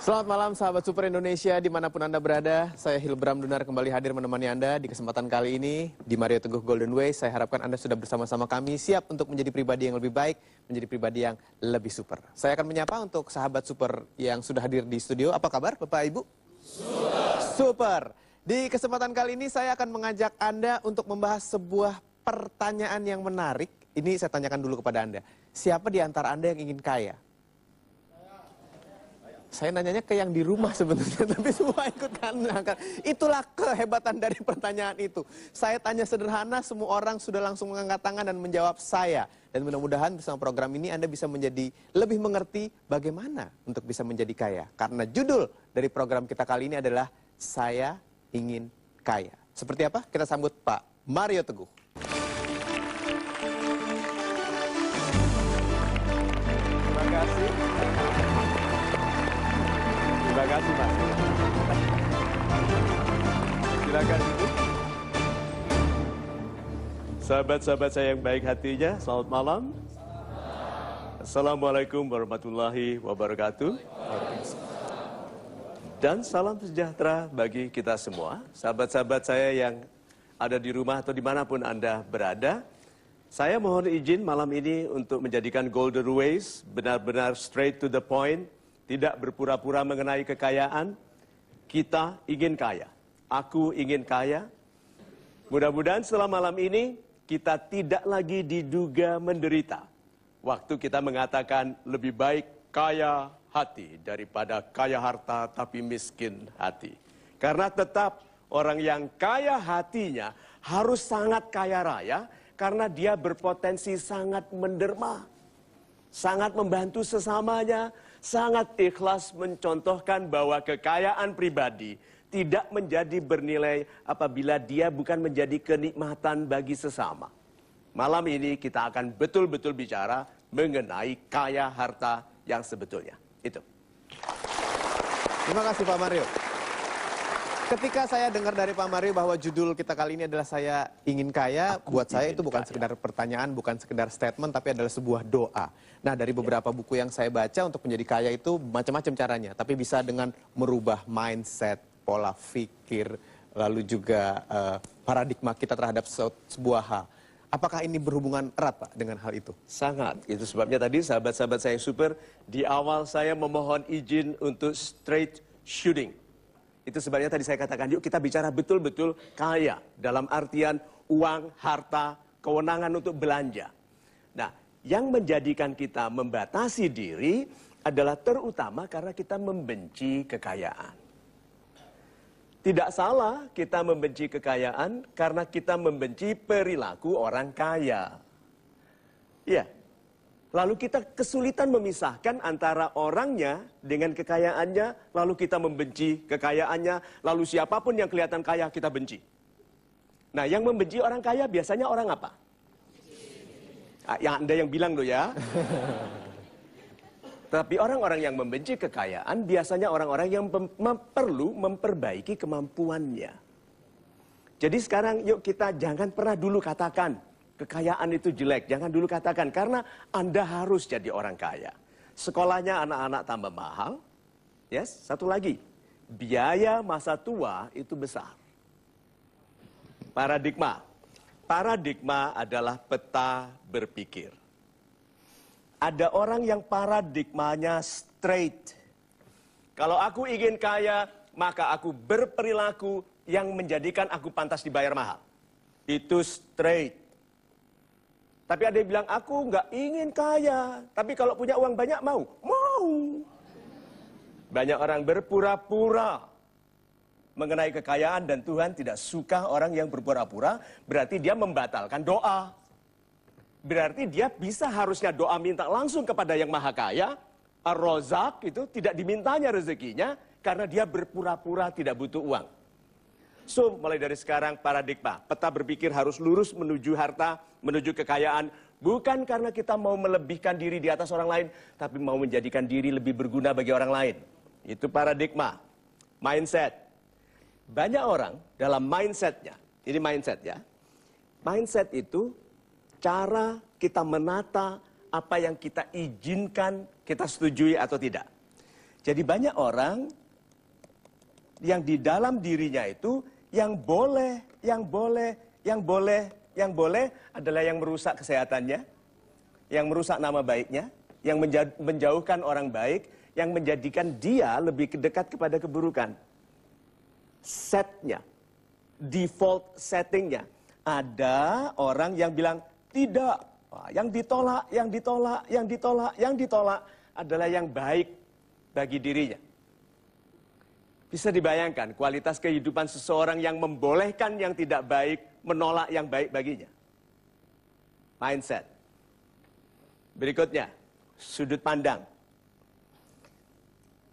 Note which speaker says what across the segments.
Speaker 1: Selamat malam sahabat Super Indonesia dimanapun Anda berada. Saya Hilbram Dunar kembali hadir menemani Anda di kesempatan kali ini di Mario Teguh Golden Way. Saya harapkan Anda sudah bersama-sama kami siap untuk menjadi pribadi yang lebih baik, menjadi pribadi yang lebih super. Saya akan menyapa untuk sahabat Super yang sudah hadir di studio. Apa kabar Bapak Ibu? Super. Di kesempatan kali ini saya akan mengajak Anda untuk membahas sebuah pertanyaan yang menarik. Ini saya tanyakan dulu kepada Anda. Siapa di antara Anda yang ingin kaya? Saya nanyanya ke yang di rumah sebenarnya, tapi semua ikut kan. Itulah kehebatan dari pertanyaan itu. Saya tanya sederhana, semua orang sudah langsung mengangkat tangan dan menjawab saya. Dan mudah-mudahan bersama program ini Anda bisa menjadi lebih mengerti bagaimana untuk bisa menjadi kaya. Karena judul dari program kita kali ini adalah Saya Ingin Kaya. Seperti apa? Kita sambut Pak Mario Teguh. Terima kasih. Terima kasih, Mas. Silakan, Ibu.
Speaker 2: Sahabat-sahabat saya yang baik hatinya, selamat malam. Assalamualaikum warahmatullahi wabarakatuh. Dan salam sejahtera bagi kita semua. Sahabat-sahabat saya yang ada di rumah atau dimanapun Anda berada. Saya mohon izin malam ini untuk menjadikan Golden Ways benar-benar straight to the point. Tidak berpura-pura mengenai kekayaan. Kita ingin kaya. Aku ingin kaya. Mudah-mudahan setelah malam ini kita tidak lagi diduga menderita. Waktu kita mengatakan lebih baik kaya hati daripada kaya harta tapi miskin hati. Karena tetap orang yang kaya hatinya harus sangat kaya raya karena dia berpotensi sangat menderma. Sangat membantu sesamanya, sangat ikhlas mencontohkan bahwa kekayaan pribadi tidak menjadi bernilai apabila dia bukan menjadi kenikmatan bagi sesama. Malam ini kita akan betul-betul bicara mengenai kaya harta yang sebetulnya. Itu.
Speaker 1: Terima kasih Pak Mario. Ketika saya dengar dari Pak Mario bahwa judul kita kali ini adalah Saya Ingin Kaya, buat saya itu bukan sekedar pertanyaan, bukan sekedar statement, tapi adalah sebuah doa. Nah, dari beberapa buku yang saya baca untuk menjadi kaya itu macam-macam caranya, tapi bisa dengan merubah mindset, pola pikir, lalu juga paradigma kita terhadap sebuah hal. Apakah ini berhubungan erat Pak dengan hal itu?
Speaker 2: Sangat. Itu sebabnya tadi sahabat-sahabat saya yang super, di awal saya memohon izin untuk straight shooting. Itu sebabnya tadi saya katakan, yuk kita bicara betul-betul kaya. Dalam artian uang, harta, kewenangan untuk belanja. Nah, yang menjadikan kita membatasi diri adalah terutama karena kita membenci kekayaan. Tidak salah kita membenci kekayaan karena kita membenci perilaku orang kaya. Ya. Lalu kita kesulitan memisahkan antara orangnya dengan kekayaannya, lalu kita membenci kekayaannya, lalu siapapun yang kelihatan kaya kita benci. Nah, yang membenci orang kaya biasanya orang apa? Ya, Anda yang bilang loh ya. Tapi orang-orang yang membenci kekayaan biasanya orang-orang yang perlu memperbaiki kemampuannya. Jadi sekarang yuk kita jangan pernah dulu katakan kekayaan itu jelek, jangan dulu katakan, karena Anda harus jadi orang kaya. Sekolahnya anak-anak tambah mahal, yes. Satu lagi, biaya masa tua itu besar. Paradigma. Paradigma adalah peta berpikir. Ada orang yang paradigmanya straight. Kalau aku ingin kaya, maka aku berperilaku yang menjadikan aku pantas dibayar mahal. Itu straight. Tapi ada yang bilang, aku nggak ingin kaya. Tapi kalau punya uang banyak mau? Mau. Banyak orang berpura-pura mengenai kekayaan dan Tuhan tidak suka orang yang berpura-pura. Berarti dia membatalkan doa. Berarti dia bisa harusnya doa minta langsung kepada yang maha kaya. Ar-Rozak itu tidak dimintanya rezekinya karena dia berpura-pura tidak butuh uang. So, mulai dari sekarang paradigma, peta berpikir harus lurus menuju harta, menuju kekayaan. Bukan karena kita mau melebihkan diri di atas orang lain, tapi mau menjadikan diri lebih berguna bagi orang lain. Itu paradigma, mindset. Banyak orang dalam mindsetnya, ini mindset ya. Mindset itu cara kita menata apa yang kita izinkan, kita setujui atau tidak. Jadi banyak orang yang di dalam dirinya itu yang boleh adalah yang merusak kesehatannya, yang merusak nama baiknya, yang menjauhkan orang baik, yang menjadikan dia lebih dekat kepada keburukan. Setnya, default settingnya. Ada orang yang bilang tidak, yang ditolak adalah yang baik bagi dirinya. Bisa dibayangkan kualitas kehidupan seseorang yang membolehkan yang tidak baik, menolak yang baik baginya. Mindset. Berikutnya, sudut pandang.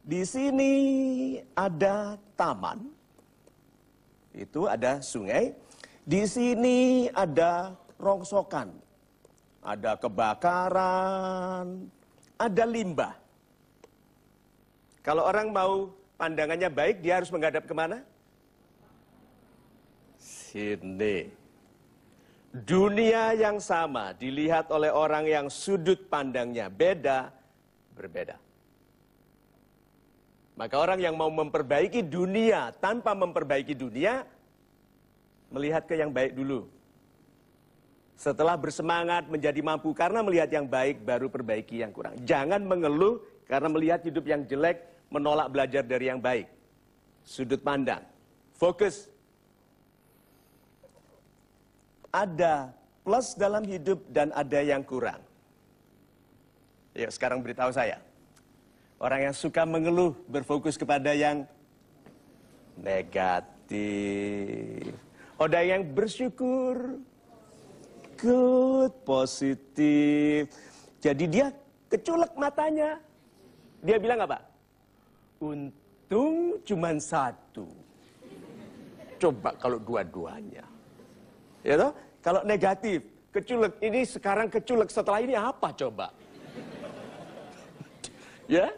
Speaker 2: Di sini ada taman, itu ada sungai. Di sini ada rongsokan, ada kebakaran, ada limbah. Kalau orang mau pandangannya baik, dia harus menghadap kemana? Sini. Dunia yang sama dilihat oleh orang yang sudut pandangnya berbeda. Maka orang yang mau memperbaiki dunia tanpa memperbaiki dunia, melihat ke yang baik dulu. Setelah bersemangat menjadi mampu karena melihat yang baik, baru perbaiki yang kurang. Jangan mengeluh karena melihat hidup yang jelek, menolak belajar dari yang baik. Sudut pandang. Fokus. Ada plus dalam hidup dan ada yang kurang. Yuk sekarang beritahu saya. Orang yang suka mengeluh berfokus kepada yang negatif. Ada yang bersyukur, good, positif. Jadi dia keculek matanya. Dia bilang apa? Untung cuma satu. Coba kalau dua-duanya. Ya toh? Kalau negatif, keculek. Ini sekarang keculek, setelah ini apa coba? Ya?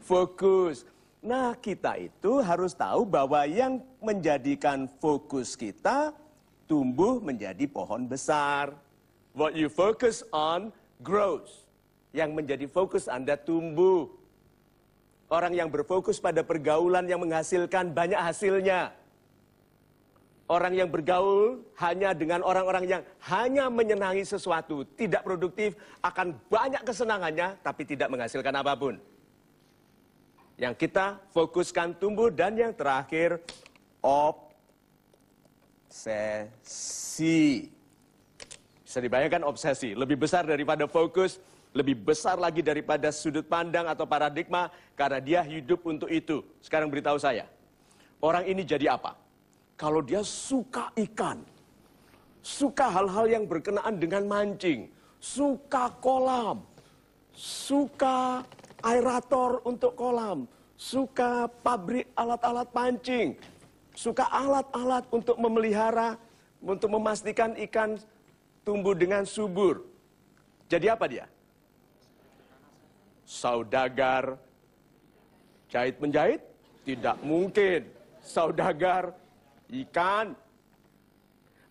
Speaker 2: Fokus. Nah, kita itu harus tahu bahwa yang menjadikan fokus kita tumbuh menjadi pohon besar. What you focus on grows. Yang menjadi fokus Anda tumbuh. Orang yang berfokus pada pergaulan yang menghasilkan banyak hasilnya. Orang yang bergaul hanya dengan orang-orang yang hanya menyenangi sesuatu, tidak produktif, akan banyak kesenangannya, tapi tidak menghasilkan apapun. Yang kita fokuskan tumbuh, dan yang terakhir, obsesi. Bisa dibayangkan obsesi, lebih besar daripada fokus, lebih besar lagi daripada sudut pandang atau paradigma, karena dia hidup untuk itu. Sekarang beritahu saya, orang ini jadi apa? Kalau dia suka ikan, suka hal-hal yang berkenaan dengan mancing, suka kolam, suka aerator untuk kolam, suka pabrik alat-alat pancing, suka alat-alat untuk memelihara, untuk memastikan ikan tumbuh dengan subur. Jadi apa dia? Saudagar jahit-menjahit? Tidak mungkin. Saudagar ikan.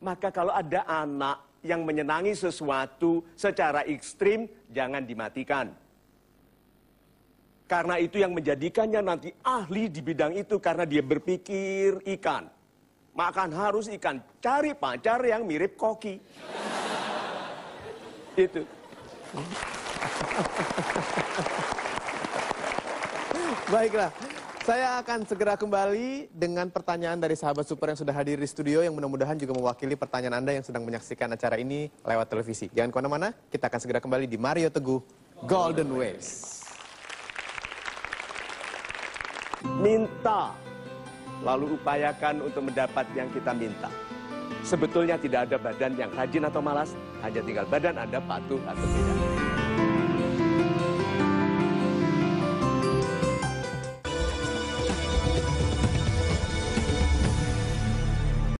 Speaker 2: Maka kalau ada anak yang menyenangi sesuatu secara ekstrim, jangan dimatikan. Karena itu yang menjadikannya nanti ahli di bidang itu, karena dia berpikir ikan. Makan harus ikan. Cari pacar yang mirip koki. Itu.
Speaker 1: Baiklah. Saya akan segera kembali dengan pertanyaan dari sahabat super yang sudah hadir di studio, yang mudah-mudahan juga mewakili pertanyaan Anda yang sedang menyaksikan acara ini lewat televisi. Jangan kemana-mana, kita akan segera kembali di Mario Teguh Golden Ways.
Speaker 2: Minta, lalu upayakan untuk mendapat yang kita minta. Sebetulnya tidak ada badan yang rajin atau malas, hanya tinggal badan Anda patuh atau tidak.